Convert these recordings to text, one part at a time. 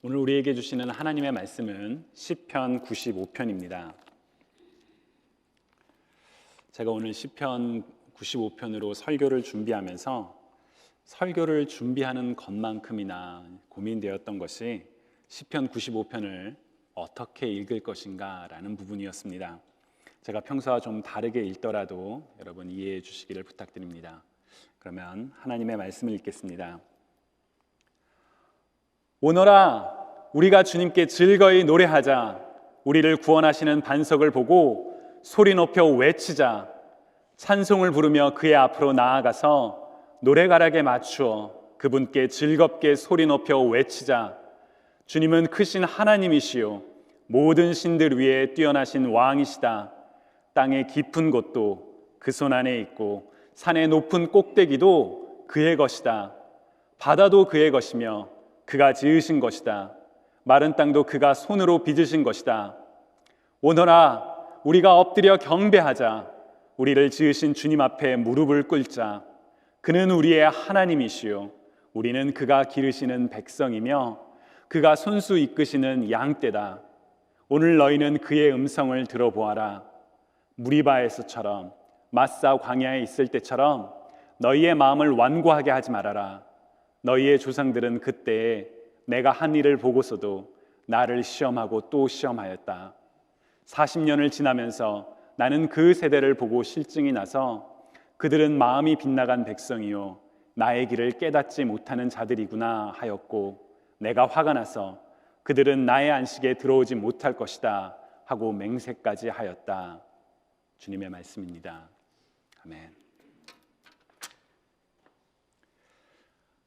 오늘 우리에게 주시는 하나님의 말씀은 시편 95편입니다. 제가 오늘 시편 95편으로 설교를 준비하면서 설교를 준비하는 것만큼이나 고민되었던 것이 시편 95편을 어떻게 읽을 것인가 라는 부분이었습니다. 제가 평소와 좀 다르게 읽더라도 여러분 이해해 주시기를 부탁드립니다. 그러면 하나님의 말씀을 읽겠습니다. 오너라, 우리가 주님께 즐거이 노래하자. 우리를 구원하시는 반석을 보고 소리 높여 외치자. 찬송을 부르며 그의 앞으로 나아가서 노래가락에 맞추어 그분께 즐겁게 소리 높여 외치자. 주님은 크신 하나님이시요 모든 신들 위에 뛰어나신 왕이시다. 땅의 깊은 곳도 그 손 안에 있고 산의 높은 꼭대기도 그의 것이다. 바다도 그의 것이며 그가 지으신 것이다. 마른 땅도 그가 손으로 빚으신 것이다. 오너라, 우리가 엎드려 경배하자. 우리를 지으신 주님 앞에 무릎을 꿇자. 그는 우리의 하나님이시요 우리는 그가 기르시는 백성이며 그가 손수 이끄시는 양떼다. 오늘 너희는 그의 음성을 들어보아라. 무리바에서처럼 마사 광야에 있을 때처럼 너희의 마음을 완고하게 하지 말아라. 너희의 조상들은 그때에 내가 한 일을 보고서도 나를 시험하고 또 시험하였다. 40년을 지나면서 나는 그 세대를 보고 실증이 나서 그들은 마음이 빗나간 백성이요 나의 길을 깨닫지 못하는 자들이구나 하였고, 내가 화가 나서 그들은 나의 안식에 들어오지 못할 것이다 하고 맹세까지 하였다. 주님의 말씀입니다. 아멘.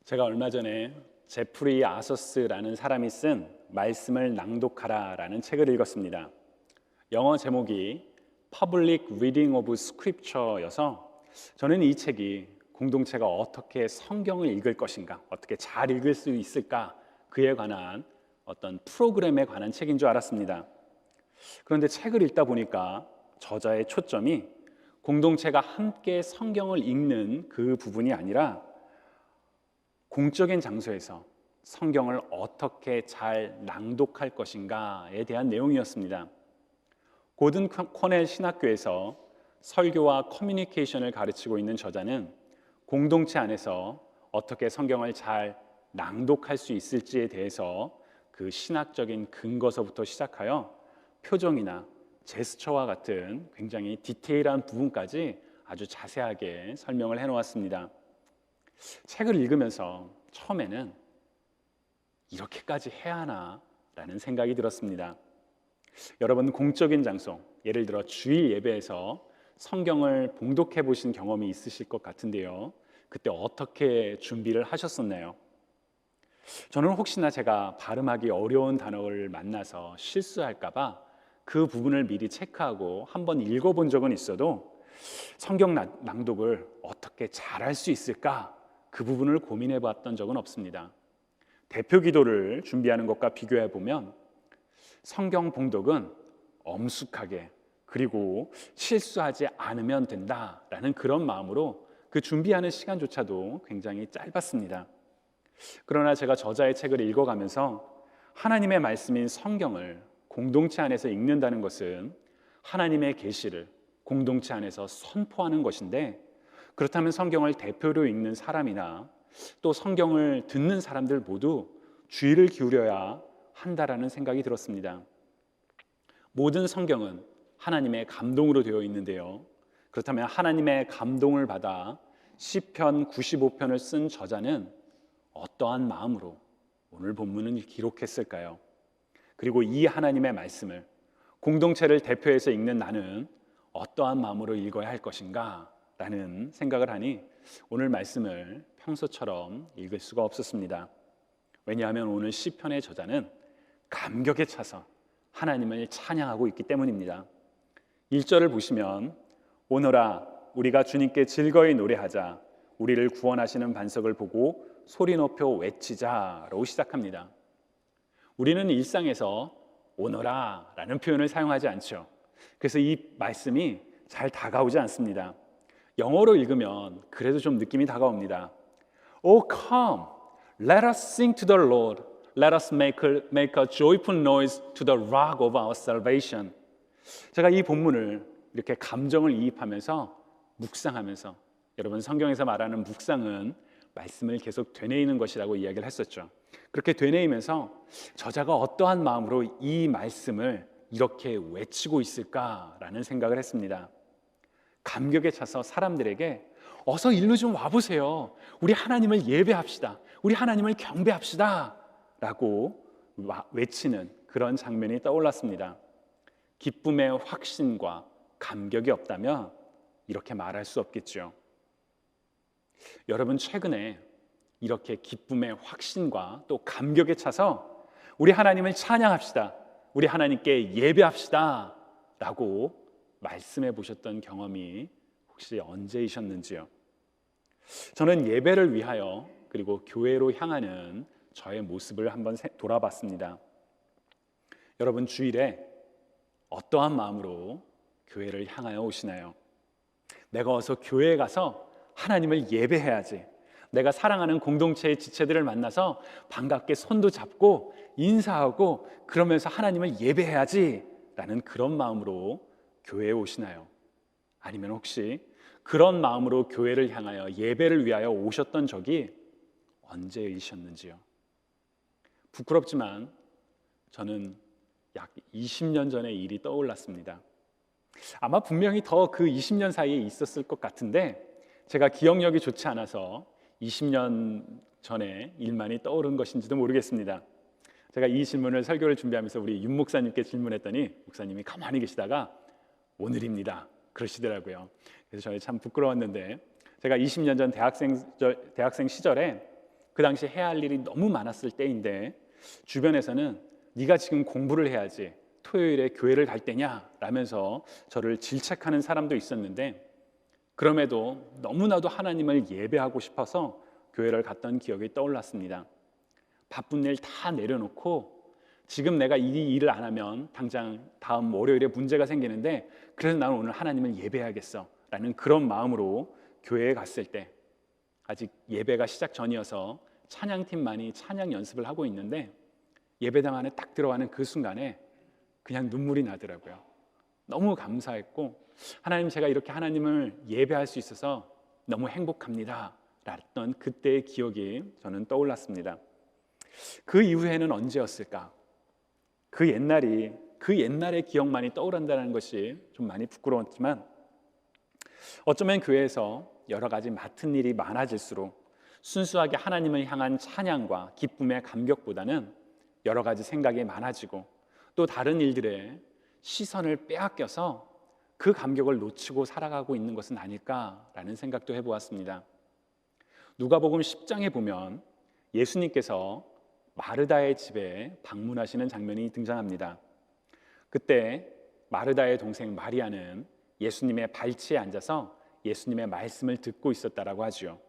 제가 얼마 전에 제프리 아서스라는 사람이 쓴 말씀을 낭독하라 라는 책을 읽었습니다. 영어 제목이 Public Reading of Scripture여서 저는 이 책이 공동체가 어떻게 성경을 읽을 것인가, 어떻게 잘 읽을 수 있을까, 그에 관한 어떤 프로그램에 관한 책인 줄 알았습니다. 그런데 책을 읽다 보니까 저자의 초점이 공동체가 함께 성경을 읽는 그 부분이 아니라 공적인 장소에서 성경을 어떻게 잘 낭독할 것인가에 대한 내용이었습니다. 고든 코넬 신학교에서 설교와 커뮤니케이션을 가르치고 있는 저자는 공동체 안에서 어떻게 성경을 잘 낭독할 수 있을지에 대해서 그 신학적인 근거서부터 시작하여 표정이나 제스처와 같은 굉장히 디테일한 부분까지 아주 자세하게 설명을 해놓았습니다. 책을 읽으면서 처음에는 이렇게까지 해야 하나 라는 생각이 들었습니다. 여러분, 공적인 장소, 예를 들어 주일 예배에서 성경을 봉독해 보신 경험이 있으실 것 같은데요, 그때 어떻게 준비를 하셨었나요? 저는 혹시나 제가 발음하기 어려운 단어를 만나서 실수할까 봐 그 부분을 미리 체크하고 한번 읽어본 적은 있어도 성경 낭독을 어떻게 잘할 수 있을까, 그 부분을 고민해 봤던 적은 없습니다. 대표 기도를 준비하는 것과 비교해 보면 성경 봉독은 엄숙하게 그리고 실수하지 않으면 된다라는 그런 마음으로 그 준비하는 시간조차도 굉장히 짧았습니다. 그러나 제가 저자의 책을 읽어가면서 하나님의 말씀인 성경을 공동체 안에서 읽는다는 것은 하나님의 계시를 공동체 안에서 선포하는 것인데, 그렇다면 성경을 대표로 읽는 사람이나 또 성경을 듣는 사람들 모두 주의를 기울여야 한다라는 생각이 들었습니다. 모든 성경은 하나님의 감동으로 되어 있는데요, 그렇다면 하나님의 감동을 받아 시편 95편을 쓴 저자는 어떠한 마음으로 오늘 본문을 기록했을까요? 그리고 이 하나님의 말씀을 공동체를 대표해서 읽는 나는 어떠한 마음으로 읽어야 할 것인가 라는 생각을 하니 오늘 말씀을 평소처럼 읽을 수가 없었습니다. 왜냐하면 오늘 시편의 저자는 감격에 차서 하나님을 찬양하고 있기 때문입니다. 1절을 보시면 오너라, 우리가 주님께 즐거이 노래하자. 우리를 구원하시는 반석을 보고 소리 높여 외치자로 시작합니다. 우리는 일상에서 오너라 라는 표현을 사용하지 않죠. 그래서 이 말씀이 잘 다가오지 않습니다. 영어로 읽으면 그래도 좀 느낌이 다가옵니다. Oh come, let us sing to the Lord. Let us make a joyful noise to the rock of our salvation. 제가 이 본문을 이렇게 감정을 이입하면서 묵상하면서, 여러분 성경에서 말하는 묵상은 말씀을 계속 되뇌이는 것이라고 이야기를 했었죠. 그렇게 되뇌이면서 저자가 어떠한 마음으로 이 말씀을 이렇게 외치고 있을까라는 생각을 했습니다. 감격에 차서 사람들에게 어서 일로 좀 와보세요. 우리 하나님을 예배합시다. 우리 하나님을 경배합시다. 라고 외치는 그런 장면이 떠올랐습니다. 기쁨의 확신과 감격이 없다면 이렇게 말할 수 없겠죠. 여러분 최근에 이렇게 기쁨의 확신과 또 감격에 차서 우리 하나님을 찬양합시다. 우리 하나님께 예배합시다. 라고 말씀해 보셨던 경험이 혹시 언제이셨는지요? 저는 예배를 위하여 그리고 교회로 향하는 저의 모습을 한번 돌아봤습니다. 여러분 주일에 어떠한 마음으로 교회를 향하여 오시나요? 내가 어서 교회에 가서 하나님을 예배해야지. 내가 사랑하는 공동체의 지체들을 만나서 반갑게 손도 잡고 인사하고 그러면서 하나님을 예배해야지 라는 그런 마음으로 교회에 오시나요? 아니면 혹시 그런 마음으로 교회를 향하여 예배를 위하여 오셨던 적이 언제이셨는지요? 부끄럽지만 저는 약 20년 전의 일이 떠올랐습니다. 아마 분명히 더 그 20년 사이에 있었을 것 같은데 제가 기억력이 좋지 않아서 20년 전의 일만이 떠오른 것인지도 모르겠습니다. 제가 이 질문을 설교를 준비하면서 우리 윤 목사님께 질문했더니 목사님이 가만히 계시다가 오늘입니다 그러시더라고요. 그래서 저는 참 부끄러웠는데 제가 20년 전 대학생 시절에 그 당시 해야 할 일이 너무 많았을 때인데 주변에서는 네가 지금 공부를 해야지 토요일에 교회를 갈 때냐 라면서 저를 질책하는 사람도 있었는데 그럼에도 너무나도 하나님을 예배하고 싶어서 교회를 갔던 기억이 떠올랐습니다. 바쁜 일 다 내려놓고 지금 내가 이 일을 안 하면 당장 다음 월요일에 문제가 생기는데 그래서 나는 오늘 하나님을 예배해야겠어 라는 그런 마음으로 교회에 갔을 때 아직 예배가 시작 전이어서 찬양팀만이 찬양 연습을 하고 있는데 예배당 안에 딱 들어가는 그 순간에 그냥 눈물이 나더라고요. 너무 감사했고 하나님 제가 이렇게 하나님을 예배할 수 있어서 너무 행복합니다 라던 그때의 기억이 저는 떠올랐습니다. 그 이후에는 언제였을까? 그 옛날의 기억만이 떠오른다는 것이 좀 많이 부끄러웠지만 어쩌면 교회에서 여러 가지 맡은 일이 많아질수록 순수하게 하나님을 향한 찬양과 기쁨의 감격보다는 여러 가지 생각이 많아지고 또 다른 일들에 시선을 빼앗겨서 그 감격을 놓치고 살아가고 있는 것은 아닐까라는 생각도 해보았습니다. 누가복음 10장에 보면 예수님께서 마르다의 집에 방문하시는 장면이 등장합니다. 그때 마르다의 동생 마리아는 예수님의 발치에 앉아서 예수님의 말씀을 듣고 있었다라고 하죠.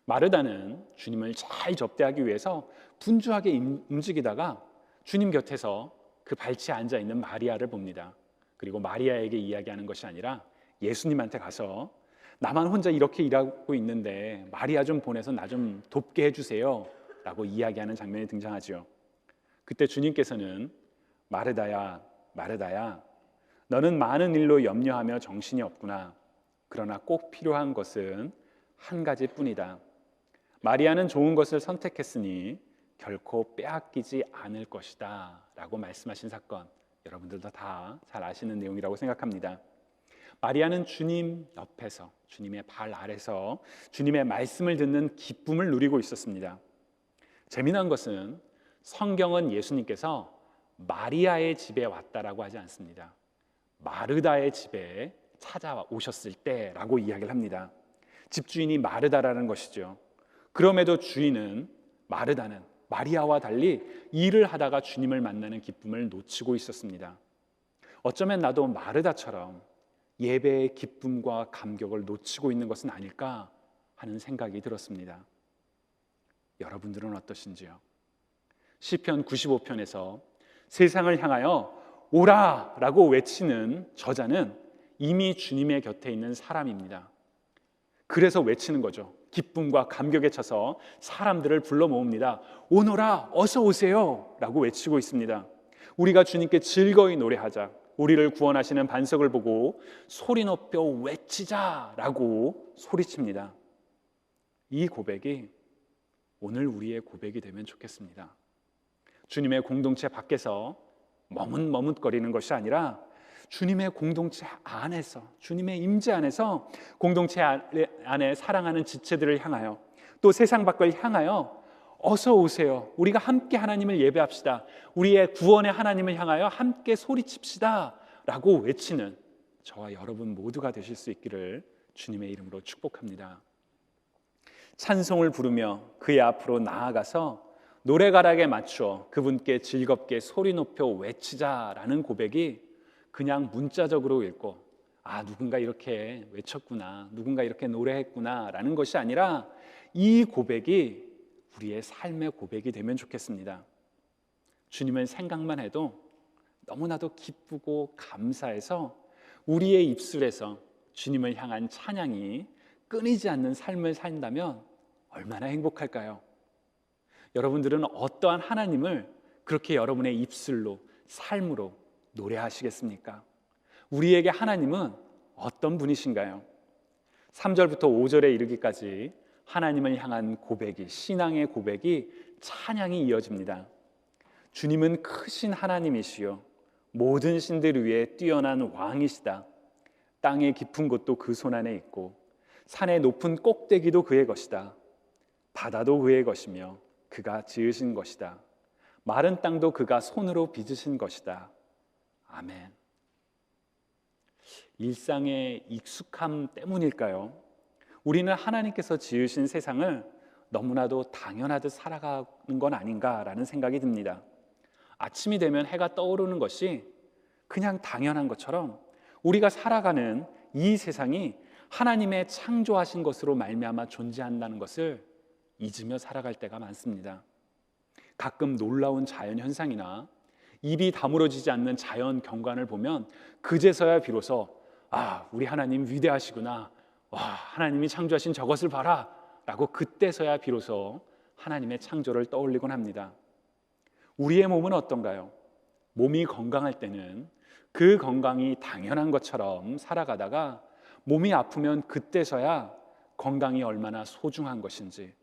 마르다는 주님을 잘 접대하기 위해서 분주하게 움직이다가 주님 곁에서 그 발치에 앉아 있는 마리아를 봅니다. 그리고 마리아에게 이야기하는 것이 아니라 예수님한테 가서 나만 혼자 이렇게 일하고 있는데 마리아 좀 보내서 나 좀 돕게 해주세요 라고 이야기하는 장면이 등장하죠. 그때 주님께서는 마르다야 마르다야 너는 많은 일로 염려하며 정신이 없구나. 그러나 꼭 필요한 것은 한 가지뿐이다. 마리아는 좋은 것을 선택했으니 결코 빼앗기지 않을 것이다 라고 말씀하신 사건, 여러분들도 다 잘 아시는 내용이라고 생각합니다. 마리아는 주님 옆에서 주님의 발 아래서 주님의 말씀을 듣는 기쁨을 누리고 있었습니다. 재미난 것은 성경은 예수님께서 마리아의 집에 왔다라고 하지 않습니다. 마르다의 집에 찾아오셨을 때라고 이야기를 합니다. 집주인이 마르다라는 것이죠. 그럼에도 주인은 마르다는 마리아와 달리 일을 하다가 주님을 만나는 기쁨을 놓치고 있었습니다. 어쩌면 나도 마르다처럼 예배의 기쁨과 감격을 놓치고 있는 것은 아닐까 하는 생각이 들었습니다. 여러분들은 어떠신지요? 시편 95편에서 세상을 향하여 오라 라고 외치는 저자는 이미 주님의 곁에 있는 사람입니다. 그래서 외치는 거죠. 기쁨과 감격에 차서 사람들을 불러 모읍니다. 오너라, 어서 오세요 라고 외치고 있습니다. 우리가 주님께 즐거이 노래하자, 우리를 구원하시는 반석을 보고 소리 높여 외치자라고 소리칩니다. 이 고백이 오늘 우리의 고백이 되면 좋겠습니다. 주님의 공동체 밖에서 머뭇머뭇거리는 것이 아니라 주님의 공동체 안에서, 주님의 임재 안에서 공동체 안에 사랑하는 지체들을 향하여, 또 세상 밖을 향하여 어서 오세요, 우리가 함께 하나님을 예배합시다, 우리의 구원의 하나님을 향하여 함께 소리칩시다 라고 외치는 저와 여러분 모두가 되실 수 있기를 주님의 이름으로 축복합니다. 찬송을 부르며 그의 앞으로 나아가서 노래가락에 맞추어 그분께 즐겁게 소리 높여 외치자라는 고백이 그냥 문자적으로 읽고 누군가 이렇게 외쳤구나, 누군가 이렇게 노래했구나 라는 것이 아니라 이 고백이 우리의 삶의 고백이 되면 좋겠습니다. 주님을 생각만 해도 너무나도 기쁘고 감사해서 우리의 입술에서 주님을 향한 찬양이 끊이지 않는 삶을 산다면 얼마나 행복할까요? 여러분들은 어떠한 하나님을 그렇게 여러분의 입술로, 삶으로 노래하시겠습니까? 우리에게 하나님은 어떤 분이신가요? 3절부터 5절에 이르기까지 하나님을 향한 고백이, 신앙의 고백이, 찬양이 이어집니다. 주님은 크신 하나님이시요 모든 신들 위에 뛰어난 왕이시다. 땅의 깊은 곳도 그 손안에 있고 산의 높은 꼭대기도 그의 것이다. 바다도 그의 것이며 그가 지으신 것이다. 마른 땅도 그가 손으로 빚으신 것이다. 아멘. 일상의 익숙함 때문일까요? 우리는 하나님께서 지으신 세상을 너무나도 당연하듯 살아가는 건 아닌가라는 생각이 듭니다. 아침이 되면 해가 떠오르는 것이 그냥 당연한 것처럼 우리가 살아가는 이 세상이 하나님의 창조하신 것으로 말미암아 존재한다는 것을 잊으며 살아갈 때가 많습니다. 가끔 놀라운 자연 현상이나 입이 다물어지지 않는 자연 경관을 보면 그제서야 비로소 우리 하나님 위대하시구나, 하나님이 창조하신 저것을 봐라 라고 그때서야 비로소 하나님의 창조를 떠올리곤 합니다. 우리의 몸은 어떤가요? 몸이 건강할 때는 그 건강이 당연한 것처럼 살아가다가 몸이 아프면 그때서야 건강이 얼마나 소중한 것인지,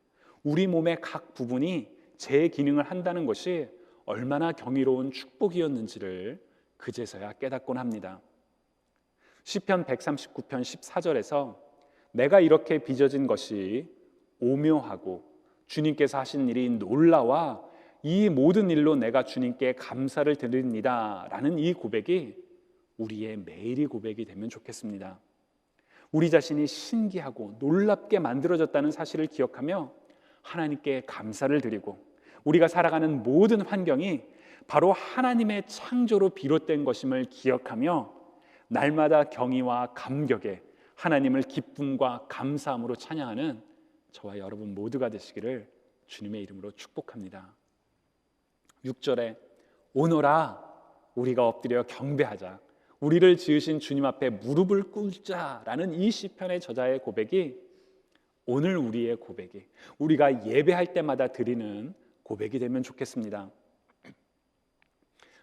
우리 몸의 각 부분이 제 기능을 한다는 것이 얼마나 경이로운 축복이었는지를 그제서야 깨닫곤 합니다. 시편 139편 14절에서 내가 이렇게 빚어진 것이 오묘하고 주님께서 하신 일이 놀라와 이 모든 일로 내가 주님께 감사를 드립니다 라는 이 고백이 우리의 매일의 고백이 되면 좋겠습니다. 우리 자신이 신기하고 놀랍게 만들어졌다는 사실을 기억하며 하나님께 감사를 드리고, 우리가 살아가는 모든 환경이 바로 하나님의 창조로 비롯된 것임을 기억하며 날마다 경의와 감격에 하나님을 기쁨과 감사함으로 찬양하는 저와 여러분 모두가 되시기를 주님의 이름으로 축복합니다. 6절에 오너라 우리가 엎드려 경배하자, 우리를 지으신 주님 앞에 무릎을 꿇자라는 이 시편의 저자의 고백이 오늘 우리의 고백이, 우리가 예배할 때마다 드리는 고백이 되면 좋겠습니다.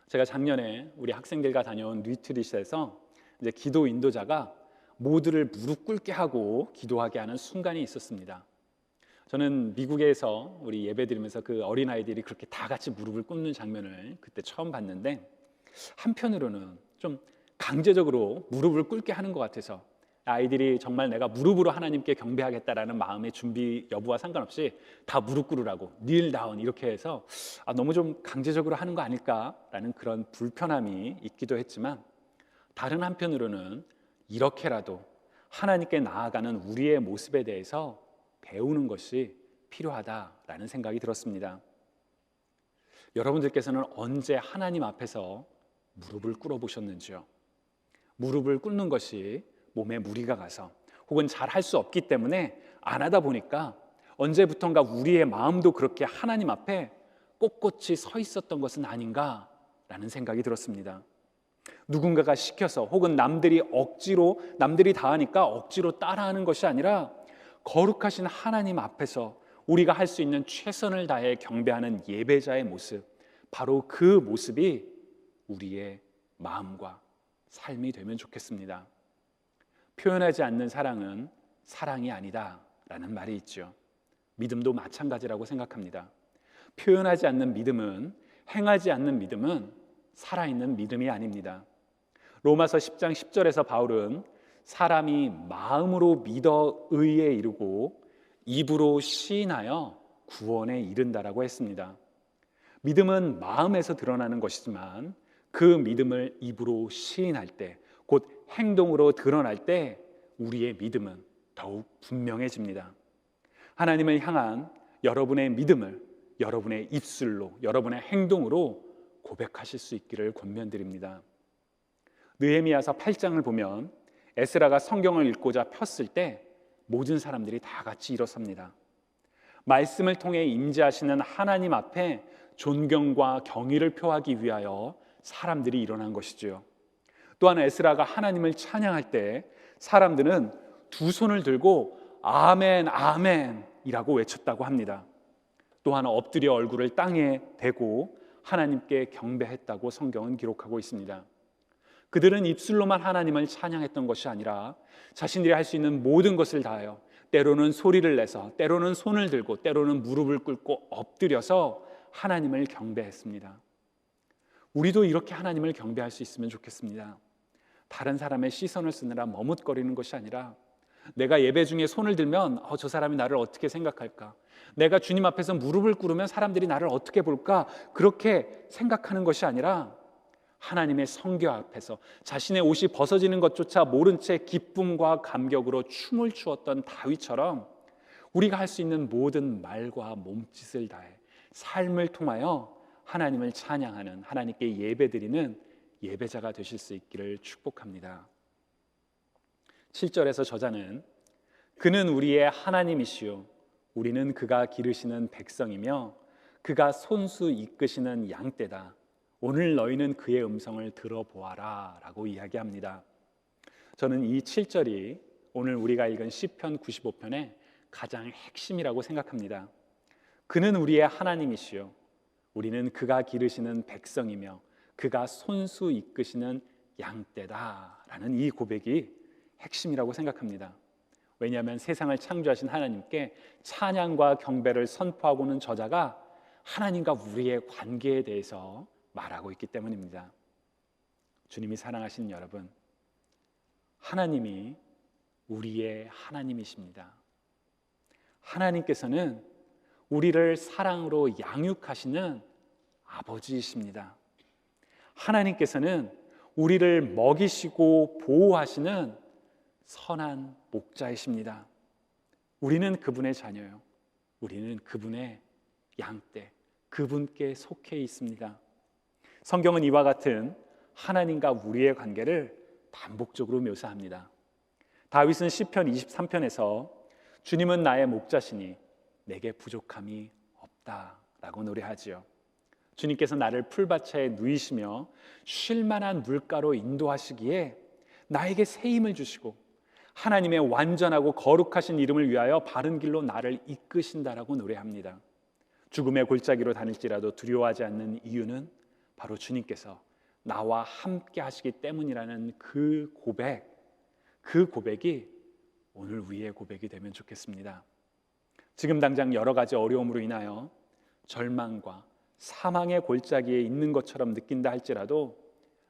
제가 작년에 우리 학생들과 다녀온 리트릿에서 이제 기도 인도자가 모두를 무릎 꿇게 하고 기도하게 하는 순간이 있었습니다. 저는 미국에서 우리 예배 드리면서 그 어린아이들이 그렇게 다 같이 무릎을 꿇는 장면을 그때 처음 봤는데, 한편으로는 좀 강제적으로 무릎을 꿇게 하는 것 같아서 아이들이 정말 내가 무릎으로 하나님께 경배하겠다라는 마음의 준비 여부와 상관없이 다 무릎 꿇으라고, kneel down 이렇게 해서 너무 좀 강제적으로 하는 거 아닐까라는 그런 불편함이 있기도 했지만, 다른 한편으로는 이렇게라도 하나님께 나아가는 우리의 모습에 대해서 배우는 것이 필요하다라는 생각이 들었습니다. 여러분들께서는 언제 하나님 앞에서 무릎을 꿇어 보셨는지요? 무릎을 꿇는 것이 몸에 무리가 가서 혹은 잘 할 수 없기 때문에 안 하다 보니까 언제부턴가 우리의 마음도 그렇게 하나님 앞에 꼿꼿이 서 있었던 것은 아닌가라는 생각이 들었습니다. 누군가가 시켜서 혹은 남들이 억지로, 남들이 다 하니까 억지로 따라하는 것이 아니라 거룩하신 하나님 앞에서 우리가 할 수 있는 최선을 다해 경배하는 예배자의 모습, 바로 그 모습이 우리의 마음과 삶이 되면 좋겠습니다. 표현하지 않는 사랑은 사랑이 아니다 라는 말이 있죠. 믿음도 마찬가지라고 생각합니다. 표현하지 않는 믿음은, 행하지 않는 믿음은 살아있는 믿음이 아닙니다. 로마서 10장 10절에서 바울은 사람이 마음으로 믿어 의에 이르고 입으로 시인하여 구원에 이른다라고 했습니다. 믿음은 마음에서 드러나는 것이지만 그 믿음을 입으로 시인할 때, 곧 행동으로 드러날 때 우리의 믿음은 더욱 분명해집니다. 하나님을 향한 여러분의 믿음을 여러분의 입술로, 여러분의 행동으로 고백하실 수 있기를 권면드립니다. 느헤미야서 8장을 보면 에스라가 성경을 읽고자 폈을 때 모든 사람들이 다 같이 일어섭니다. 말씀을 통해 임재하시는 하나님 앞에 존경과 경의를 표하기 위하여 사람들이 일어난 것이지요. 또한 에스라가 하나님을 찬양할 때 사람들은 두 손을 들고 아멘 아멘이라고 외쳤다고 합니다. 또한 엎드려 얼굴을 땅에 대고 하나님께 경배했다고 성경은 기록하고 있습니다. 그들은 입술로만 하나님을 찬양했던 것이 아니라 자신들이 할 수 있는 모든 것을 다하여, 때로는 소리를 내서, 때로는 손을 들고, 때로는 무릎을 꿇고 엎드려서 하나님을 경배했습니다. 우리도 이렇게 하나님을 경배할 수 있으면 좋겠습니다. 다른 사람의 시선을 쓰느라 머뭇거리는 것이 아니라, 내가 예배 중에 손을 들면 저 사람이 나를 어떻게 생각할까? 내가 주님 앞에서 무릎을 꿇으면 사람들이 나를 어떻게 볼까? 그렇게 생각하는 것이 아니라 하나님의 성교 앞에서 자신의 옷이 벗어지는 것조차 모른 채 기쁨과 감격으로 춤을 추었던 다윗처럼 우리가 할 수 있는 모든 말과 몸짓을 다해 삶을 통하여 하나님을 찬양하는, 하나님께 예배드리는 예배자가 되실 수 있기를 축복합니다. 7절에서 저자는 그는 우리의 하나님이시요 우리는 그가 기르시는 백성이며 그가 손수 이끄시는 양떼다. 오늘 너희는 그의 음성을 들어보아라 라고 이야기합니다. 저는 이 7절이 오늘 우리가 읽은 시편 95편의 가장 핵심이라고 생각합니다. 그는 우리의 하나님이시요 우리는 그가 기르시는 백성이며 그가 손수 이끄시는 양떼다 라는 이 고백이 핵심이라고 생각합니다. 왜냐하면 세상을 창조하신 하나님께 찬양과 경배를 선포하고는 저자가 하나님과 우리의 관계에 대해서 말하고 있기 때문입니다. 주님이 사랑하시는 여러분, 하나님이 우리의 하나님이십니다. 하나님께서는 우리를 사랑으로 양육하시는 아버지이십니다. 하나님께서는 우리를 먹이시고 보호하시는 선한 목자이십니다. 우리는 그분의 자녀요. 우리는 그분의 양떼, 그분께 속해 있습니다. 성경은 이와 같은 하나님과 우리의 관계를 반복적으로 묘사합니다. 다윗은 시편 23편에서 주님은 나의 목자시니 내게 부족함이 없다라고 노래하지요. 주님께서 나를 풀밭에 누이시며 쉴 만한 물가로 인도하시기에 나에게 새 힘을 주시고 하나님의 완전하고 거룩하신 이름을 위하여 바른 길로 나를 이끄신다라고 노래합니다. 죽음의 골짜기로 다닐지라도 두려워하지 않는 이유는 바로 주님께서 나와 함께 하시기 때문이라는 그 고백이 오늘 우리의 고백이 되면 좋겠습니다. 지금 당장 여러 가지 어려움으로 인하여 절망과 사망의 골짜기에 있는 것처럼 느낀다 할지라도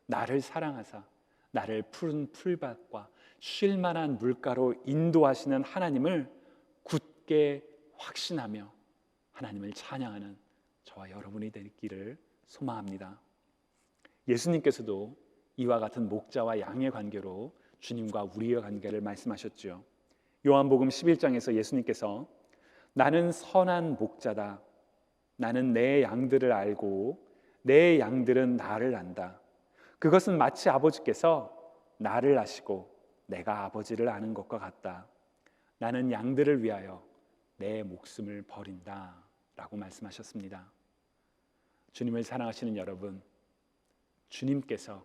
나를 사랑하사 나를 푸른 풀밭과 쉴 만한 물가로 인도하시는 하나님을 굳게 확신하며 하나님을 찬양하는 저와 여러분이 되기를 소망합니다. 예수님께서도 이와 같은 목자와 양의 관계로 주님과 우리의 관계를 말씀하셨죠. 요한복음 11장에서 예수님께서 나는 선한 목자다. 나는 내 양들을 알고 내 양들은 나를 안다. 그것은 마치 아버지께서 나를 아시고 내가 아버지를 아는 것과 같다. 나는 양들을 위하여 내 목숨을 버린다 라고 말씀하셨습니다. 주님을 사랑하시는 여러분, 주님께서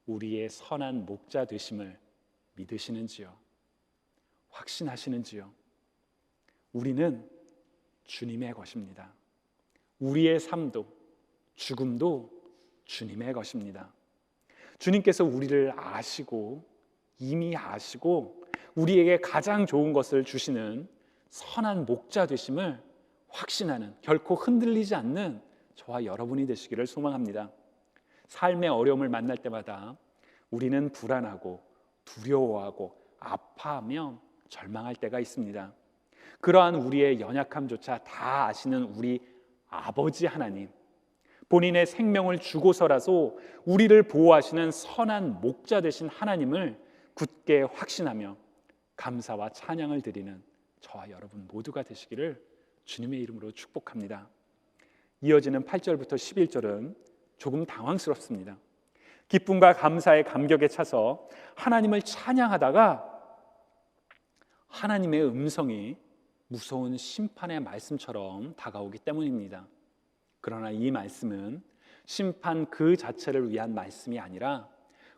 우리의 선한 목자 되심을 믿으시는지요? 확신하시는지요? 우리는 주님의 것입니다. 우리의 삶도 죽음도 주님의 것입니다. 주님께서 우리를 아시고 이미 아시고 우리에게 가장 좋은 것을 주시는 선한 목자 되심을 확신하는, 결코 흔들리지 않는 저와 여러분이 되시기를 소망합니다. 삶의 어려움을 만날 때마다 우리는 불안하고 두려워하고 아파하며 절망할 때가 있습니다. 그러한 우리의 연약함조차 다 아시는 우리 아버지 하나님, 본인의 생명을 주고서라도 우리를 보호하시는 선한 목자 되신 하나님을 굳게 확신하며 감사와 찬양을 드리는 저와 여러분 모두가 되시기를 주님의 이름으로 축복합니다. 이어지는 8절부터 11절은 조금 당황스럽습니다. 기쁨과 감사의 감격에 차서 하나님을 찬양하다가 하나님의 음성이 무서운 심판의 말씀처럼 다가오기 때문입니다. 그러나 이 말씀은 심판 그 자체를 위한 말씀이 아니라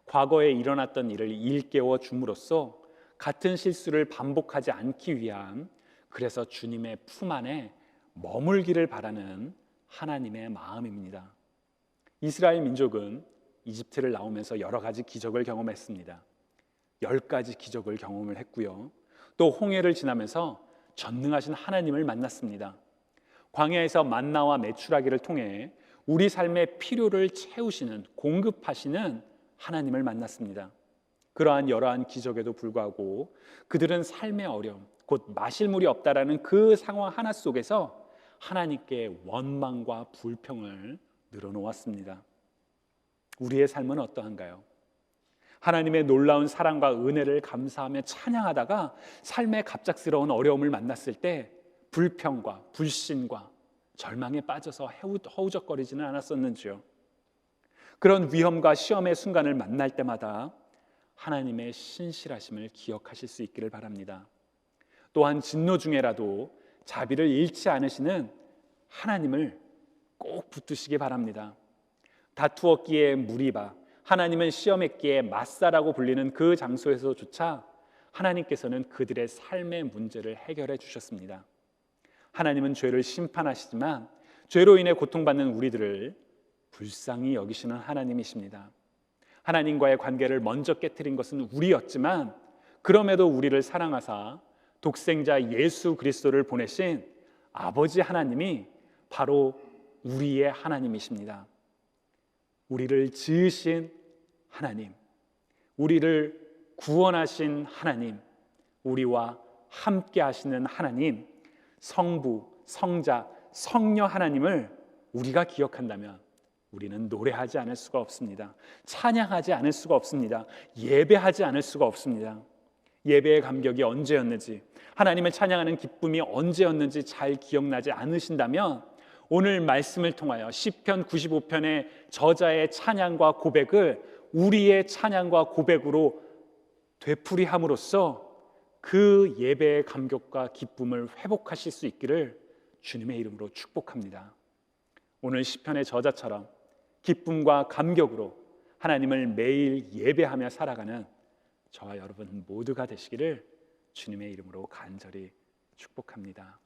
과거에 일어났던 일을 일깨워 줌으로써 같은 실수를 반복하지 않기 위한, 그래서 주님의 품 안에 머물기를 바라는 하나님의 마음입니다. 이스라엘 민족은 이집트를 나오면서 여러 가지 기적을 경험했습니다. 10가지 기적을 경험을 했고요. 또 홍해를 지나면서 전능하신 하나님을 만났습니다. 광야에서 만나와 메추라기를 통해 우리 삶의 필요를 채우시는, 공급하시는 하나님을 만났습니다. 그러한 여러한 기적에도 불구하고 그들은 삶의 어려움, 곧 마실 물이 없다라는 그 상황 하나 속에서 하나님께 원망과 불평을 늘어놓았습니다. 우리의 삶은 어떠한가요? 하나님의 놀라운 사랑과 은혜를 감사하며 찬양하다가 삶의 갑작스러운 어려움을 만났을 때 불평과 불신과 절망에 빠져서 허우적거리지는 않았었는지요? 그런 위험과 시험의 순간을 만날 때마다 하나님의 신실하심을 기억하실 수 있기를 바랍니다. 또한 진노 중에라도 자비를 잃지 않으시는 하나님을 꼭 붙드시기 바랍니다. 다투었기에 무리바, 하나님은 시험했기에 마사라고 불리는 그 장소에서조차 하나님께서는 그들의 삶의 문제를 해결해 주셨습니다. 하나님은 죄를 심판하시지만 죄로 인해 고통받는 우리들을 불쌍히 여기시는 하나님이십니다. 하나님과의 관계를 먼저 깨트린 것은 우리였지만 그럼에도 우리를 사랑하사 독생자 예수 그리스도를 보내신 아버지 하나님이 바로 우리의 하나님이십니다. 우리를 지으신 하나님, 우리를 구원하신 하나님, 우리와 함께 하시는 하나님, 성부, 성자, 성녀 하나님을 우리가 기억한다면 우리는 노래하지 않을 수가 없습니다. 찬양하지 않을 수가 없습니다. 예배하지 않을 수가 없습니다. 예배의 감격이 언제였는지, 하나님을 찬양하는 기쁨이 언제였는지 잘 기억나지 않으신다면 오늘 말씀을 통하여 시편 95편의 저자의 찬양과 고백을 우리의 찬양과 고백으로 되풀이함으로써 그 예배의 감격과 기쁨을 회복하실 수 있기를 주님의 이름으로 축복합니다. 오늘 시편의 저자처럼 기쁨과 감격으로 하나님을 매일 예배하며 살아가는 저와 여러분 모두가 되시기를 주님의 이름으로 간절히 축복합니다.